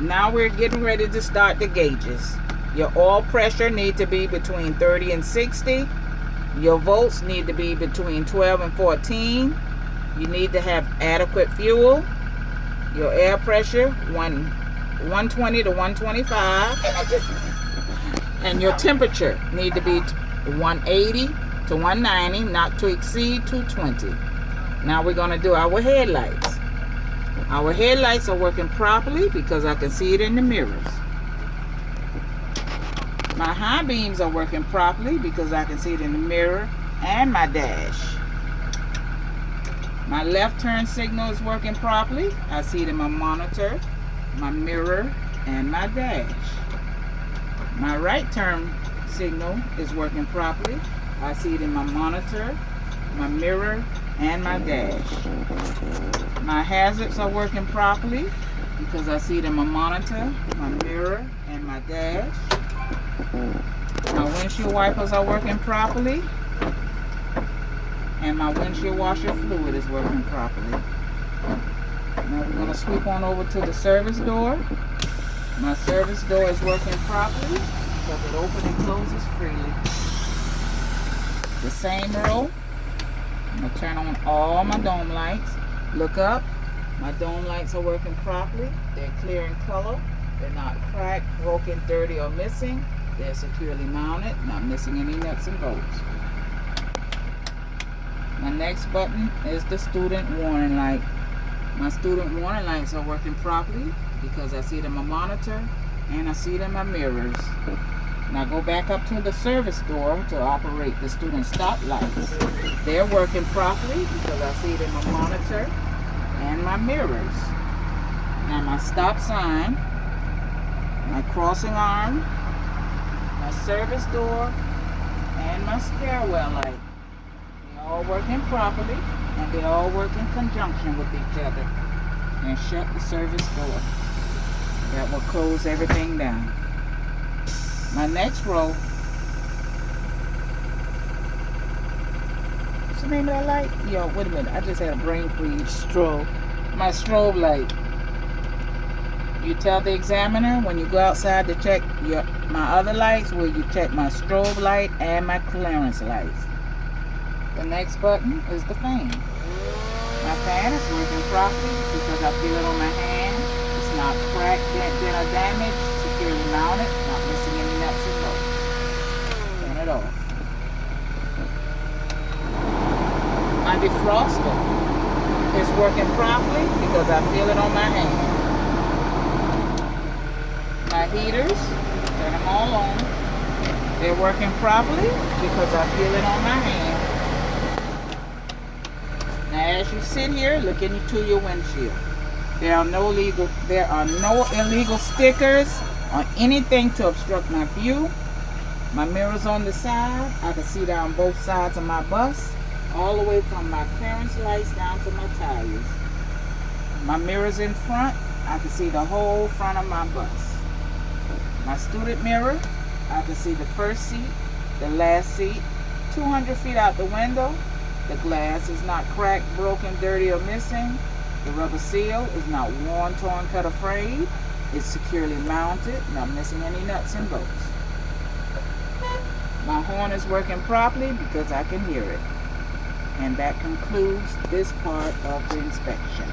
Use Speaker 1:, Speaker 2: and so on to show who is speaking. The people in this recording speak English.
Speaker 1: Now we're getting ready to start the gauges. Your oil pressure need to be between 30 and 60. Your volts need to be between 12 and 14. You need to have adequate fuel. Your air pressure 120 to 125. And your temperature need to be 180 to 190, not to exceed 220. Now we're going to do our headlights. Our headlights are working properly because I can see it in the mirrors. My high beams are working properly because I can see it in the mirror and my dash. My left turn signal is working properly. I see it in my monitor, my mirror, and my dash. My right turn signal is working properly. I see it in my monitor, my mirror, and my dash. My hazards are working properly because I see it in my monitor, my mirror, and my dash. My windshield wipers are working properly, and my windshield washer fluid is working properly. Now we're going to sweep on over to the service door. My service door is working properly because it opens and closes freely. The same row, I'm going to turn on all my dome lights. Look up, my dome lights are working properly. They're clear in color. They're not cracked, broken, dirty, or missing. They're securely mounted, not missing any nuts and bolts. My next button is the student warning light. My student warning lights are working properly because I see it in my monitor and I see it in my mirrors. Now go back up to the service door to operate the student stop lights. They're working properly because I see it in my monitor and my mirrors. Now my stop sign, my crossing arm, my service door, and my stairwell light. They're all working properly and they all work in conjunction with each other. And shut the service door. That will close everything down. My next row, what's the name of that light? Yo, wait a minute, I just had a brain freeze.
Speaker 2: Strobe.
Speaker 1: My strobe light. You tell the examiner when you go outside to check my other lights, where you check my strobe light and my clearance lights. The next button is the fan. My fan is working properly because I feel it on my hand. It's not cracked, dent, or damaged, securely mounted, not missing any nuts and bolts. Turn it off. My defroster is working properly because I feel it on my hand. My heaters, turn them all on. They're working properly because I feel it on my hand. Now as you sit here, look into your windshield. There are no illegal stickers or anything to obstruct my view. My mirrors on the side, I can see down both sides of my bus, all the way from my clearance lights down to my tires. My mirrors in front, I can see the whole front of my bus. My student mirror, I can see the first seat, the last seat, 200 feet out the window. The glass is not cracked, broken, dirty, or missing. The rubber seal is not worn, torn, cut, or frayed. It's securely mounted, not missing any nuts and bolts. My horn is working properly because I can hear it. And that concludes this part of the inspection.